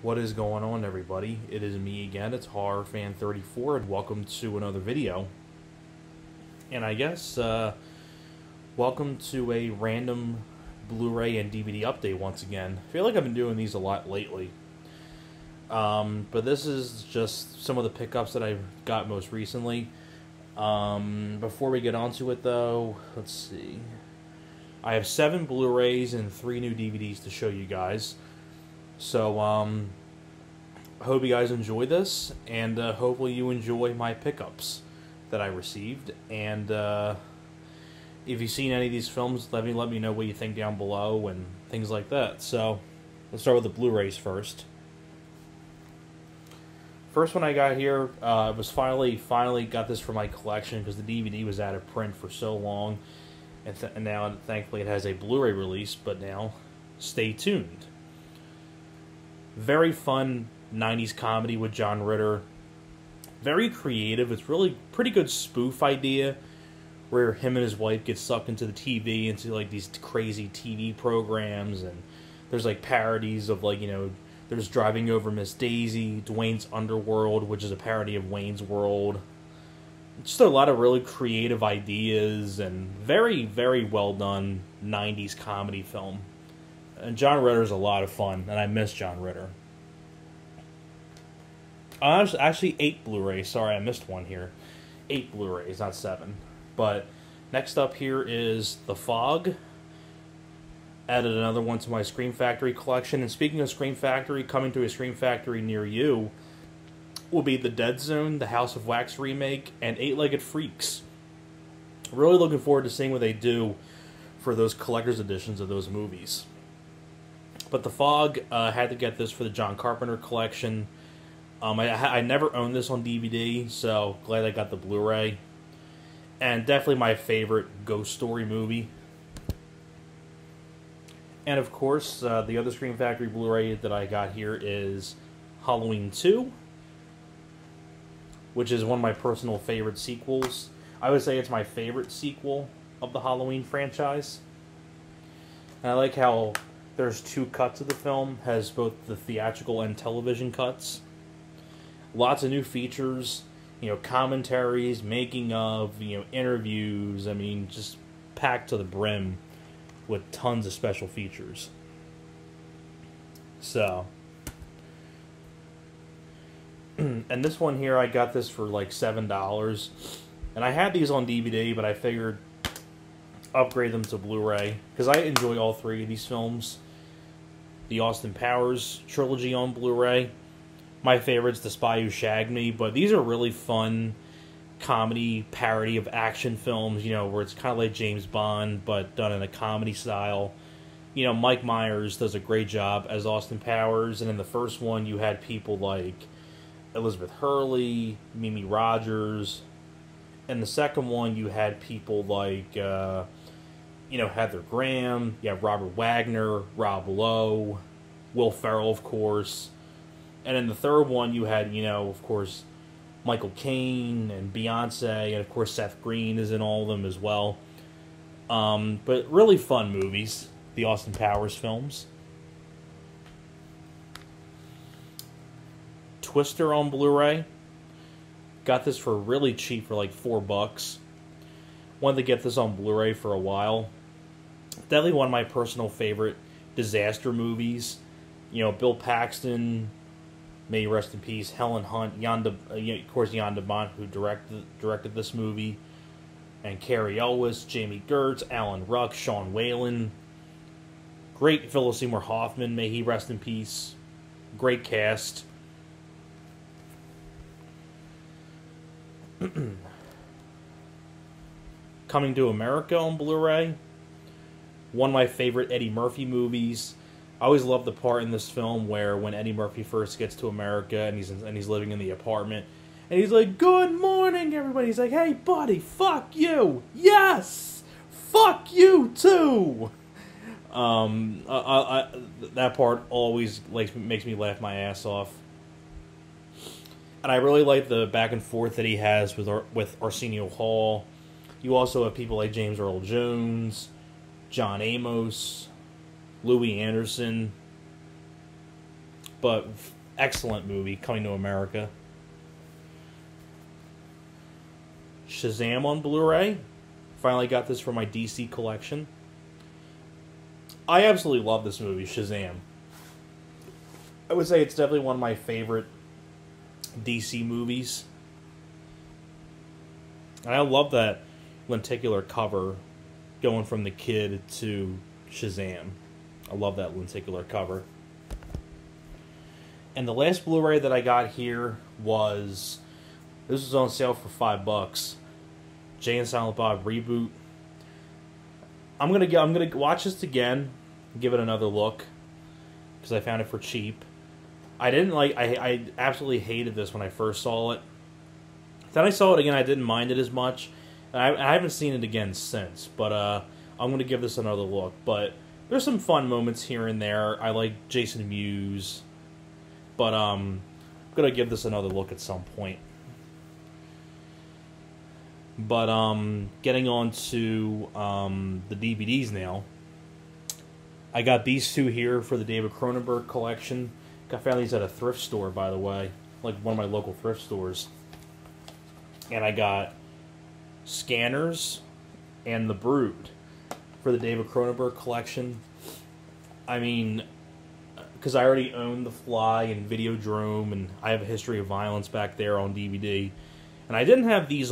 What is going on, everybody? It is me again. It's HorrorFan34, and welcome to another video. And I guess, welcome to a random Blu-ray and DVD update once again. I feel like I've been doing these a lot lately. But this is just some of the pickups that I've got most recently. Before we get onto it, though, let's see. I have 7 Blu-rays and 3 new DVDs to show you guys. So, I hope you guys enjoy this, and hopefully you enjoy my pickups that I received. And if you've seen any of these films, let me know what you think down below and things like that. So, let's start with the Blu-rays first. First one I got here was finally got this for my collection because the DVD was out of print for so long, and now thankfully it has a Blu-ray release. But now, stay tuned. Very fun 90s comedy with John Ritter. Very creative. It's really pretty good spoof idea where him and his wife get sucked into the TV, into like these crazy TV programs, and there's like parodies of, like, you know, there's Driving Over Miss Daisy, Dwayne's Underworld, which is a parody of Wayne's World. Just a lot of really creative ideas and very, very well done 90s comedy film. And John Ritter's a lot of fun, and I miss John Ritter. Actually 8 Blu-rays. Sorry, I missed one here. 8 Blu-rays, not 7. But next up here is The Fog. Added another one to my Scream Factory collection. And speaking of Scream Factory, coming to a Scream Factory near you will be The Dead Zone, the House of Wax remake, and Eight-Legged Freaks. Really looking forward to seeing what they do for those collector's editions of those movies. But The Fog, had to get this for the John Carpenter collection. I never owned this on DVD, so glad I got the Blu-ray. And definitely my favorite ghost story movie. And of course, the other Scream Factory Blu-ray that I got here is Halloween 2, which is one of my personal favorite sequels. I would say it's my favorite sequel of the Halloween franchise. And I like how there's 2 cuts of the film, has both the theatrical and television cuts. Lots of new features, you know, commentaries, making of, you know, interviews. I mean, just packed to the brim with tons of special features. So, and this one here, I got this for like $7. And I had these on DVD, but I figured upgrade them to Blu-ray because I enjoy all 3 of these films. The Austin Powers trilogy on Blu-ray. My favorite's The Spy Who Shagged Me, but these are really fun comedy parody of action films, you know, where it's kind of like James Bond, but done in a comedy style. You know, Mike Myers does a great job as Austin Powers, and in the first one you had people like Elizabeth Hurley, Mimi Rogers. In the second one you had people like, you know, Heather Graham, you have Robert Wagner, Rob Lowe, Will Ferrell, of course. And in the third one, you had, you know, of course, Michael Caine and Beyonce, and of course Seth Green is in all of them as well. But really fun movies, the Austin Powers films. Twister on Blu-ray. Got this for really cheap, for like $4. Wanted to get this on Blu-ray for a while. Definitely one of my personal favorite disaster movies. You know, Bill Paxton, may he rest in peace, Helen Hunt, of course Jan de Bont, who directed this movie, and Carrie Elwes, Jamie Gertz, Alan Ruck, Sean Whalen. Great Philip Seymour Hoffman, may he rest in peace. Great cast. Coming to America on Blu-ray. One of my favorite Eddie Murphy movies. I always love the part in this film where when Eddie Murphy first gets to America and he's living in the apartment, and he's like, "Good morning, everybody." He's like, "Hey, buddy, fuck you. Yes, fuck you too." That part always makes me laugh my ass off. And I really like the back and forth that he has with Arsenio Hall. You also have people like James Earl Jones, John Amos, Louis Anderson. but excellent movie, coming to America. Shazam on Blu-ray. Finally got this for my DC collection. I absolutely love this movie, Shazam. I would say it's definitely one of my favorite DC movies. And I love that lenticular cover going from the kid to Shazam. I love that lenticular cover. And the last Blu-ray that I got here was, this was on sale for $5. Jay and Silent Bob Reboot. I'm gonna watch this again, give it another look, because I found it for cheap. I absolutely hated this when I first saw it. Then I saw it again, I didn't mind it as much. And I haven't seen it again since, but I'm gonna give this another look. But there's some fun moments here and there. I like Jason Mewes, but I'm gonna give this another look at some point. But getting on to the DVDs now. I got these two here for the David Cronenberg collection. I found these at a thrift store, by the way, like one of my local thrift stores. And I got Scanners and The Brood for the David Cronenberg collection. I mean, because I already own The Fly and Videodrome, and I have a History of Violence back there on DVD. And I didn't have these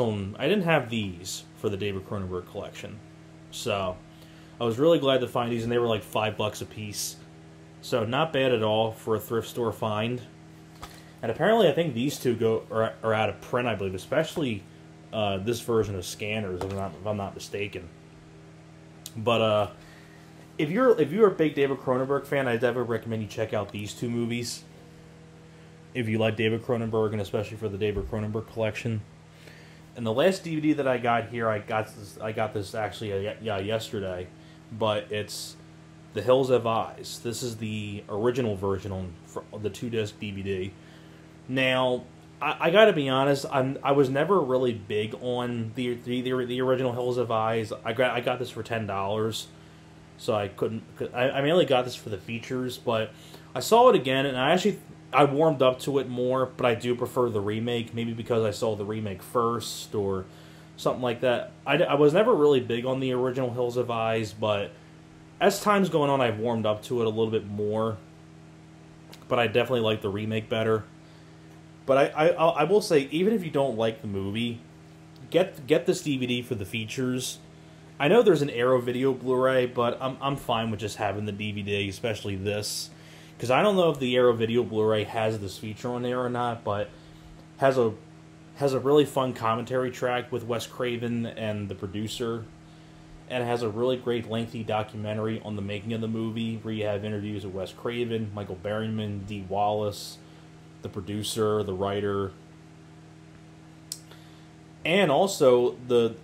for the David Cronenberg collection. So I was really glad to find these, and they were like $5 a piece. So not bad at all for a thrift store find. And apparently I think these two are out of print, I believe, especially this version of Scanners, if I'm not mistaken. But if you're a big David Cronenberg fan, I definitely recommend you check out these two movies. If you like David Cronenberg, and especially for the David Cronenberg collection. And the last DVD that I got here, I got this actually yesterday, but it's The Hills Have Eyes. This is the original version on the 2-disc DVD. Now, I got to be honest, I was never really big on the original Hills Have Eyes. I got this for $10, so I mainly got this for the features, but I saw it again, and I warmed up to it more, but I do prefer the remake, maybe because I saw the remake first or something like that. I was never really big on the original Hills Have Eyes, but as time's going on, I've warmed up to it a little bit more. But I definitely like the remake better. But I will say, even if you don't like the movie, get this DVD for the features. I know there's an Arrow Video Blu-ray, but I'm fine with just having the DVD, especially this. Because I don't know if the Arrow Video Blu-ray has this feature on there or not, but has a really fun commentary track with Wes Craven and the producer, and it has a really great lengthy documentary on the making of the movie, where you have interviews with Wes Craven, Michael Berryman, Dee Wallace, the producer, the writer, and also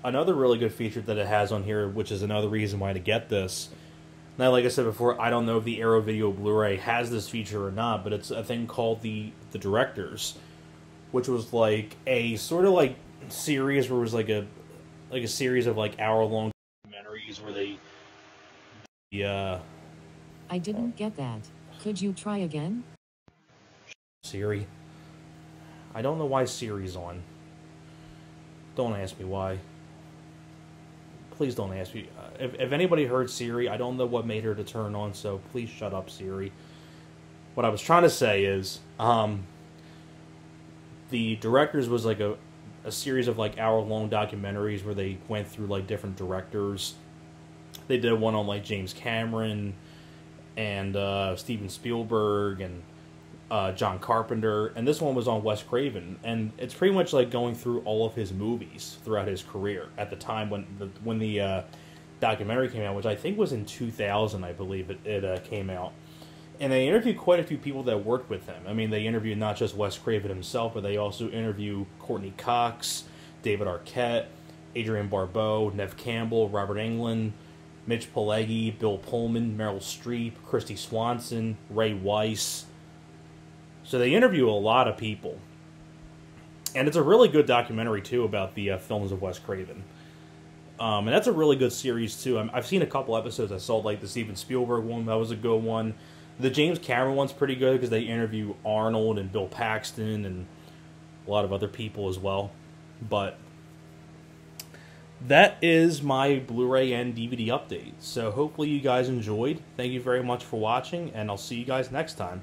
another really good feature that it has on here, which is another reason why to get this. Now, like I said before, I don't know if the Arrow Video Blu-ray has this feature or not, but it's a thing called the Directors, which was like a sort of like series where it was like a series of like hour-long documentaries where they I didn't get that. Could you try again? Siri. I don't know why Siri's on. Don't ask me why. Please don't ask me. If anybody heard Siri, I don't know what made her to turn on, so please shut up, Siri. What I was trying to say is, the Directors was like a series of like hour-long documentaries where they went through like different directors. They did one on like James Cameron and Steven Spielberg and John Carpenter, and this one was on Wes Craven, and it's pretty much like going through all of his movies throughout his career at the time when the documentary came out, which I think was in 2000, I believe it came out. And they interviewed quite a few people that worked with him. I mean, they interviewed not just Wes Craven himself, but they also interviewed Courtney Cox, David Arquette, Adrienne Barbeau, Neve Campbell, Robert Englund, Mitch Pileggi, Bill Pullman, Meryl Streep, Christy Swanson, Ray Weiss. So they interview a lot of people. And it's a really good documentary, too, about the films of Wes Craven. And that's a really good series, too. I've seen a couple episodes. I saw, like, the Steven Spielberg one. That was a good one. The James Cameron one's pretty good because they interview Arnold and Bill Paxton and a lot of other people as well. But that is my Blu-ray and DVD update. So hopefully you guys enjoyed. Thank you very much for watching, and I'll see you guys next time.